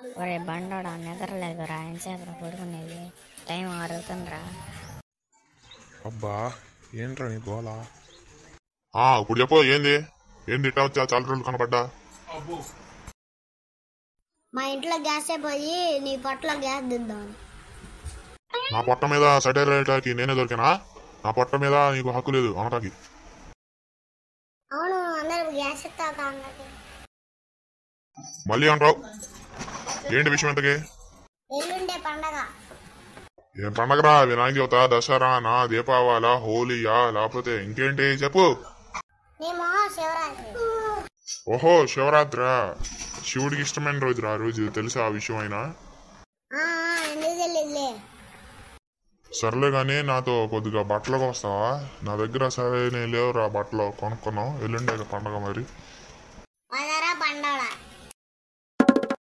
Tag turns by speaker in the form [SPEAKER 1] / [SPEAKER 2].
[SPEAKER 1] ఒరే బండోడా నిద్రలేదురా ఎంతసేపు పడుకునేది టైం 6 అవుతుందిరా.
[SPEAKER 2] అబ్బా ఏంట్రా నీ గోలా? ఇప్పుడు చెప్పు ఏంది ఏంది ఇట్టా వచ్చా చాలా రోజులు కనపడ్డా?
[SPEAKER 3] మా ఇంట్లో గ్యాసే పోయి నీ పొట్టలో గ్యాస్ దిద్దాం.
[SPEAKER 2] నా పొట్ట మీద సెటైర్ వేయటానికి నేనే దొరికినా? నా పొట్ట మీద నీకు హక్కు లేదు అనటానికి.
[SPEAKER 3] అవును, అందరూ గ్యాస్ ఇస్తా అన్నది.
[SPEAKER 2] మళ్ళీ అంటావు ఏంటి విషయం ఎంతకి?
[SPEAKER 3] ఎల్లుండే పండగ.
[SPEAKER 2] ఏం పండగరా? వినాయక చవిత, దసరా, నా దీపావళి, హోలీయా, లేకపోతే ఇంకేంటి చెప్పు?
[SPEAKER 3] మేము శివరాత్రి.
[SPEAKER 2] ఓహో శివరాత్రా? శివుడికి ఇష్టమైన రోజు రా రోజు, తెలుసా ఆ విషయం అయినా?
[SPEAKER 3] ఎందుకు తెలియదులే.
[SPEAKER 2] సర్లే గానీ నాతో కొద్దిగా బట్టలకు వస్తావా? నా దగ్గర సరైన లేవురా బట్టలు, కొనుక్కున్నాం ఎల్లుండే పండగ మరి.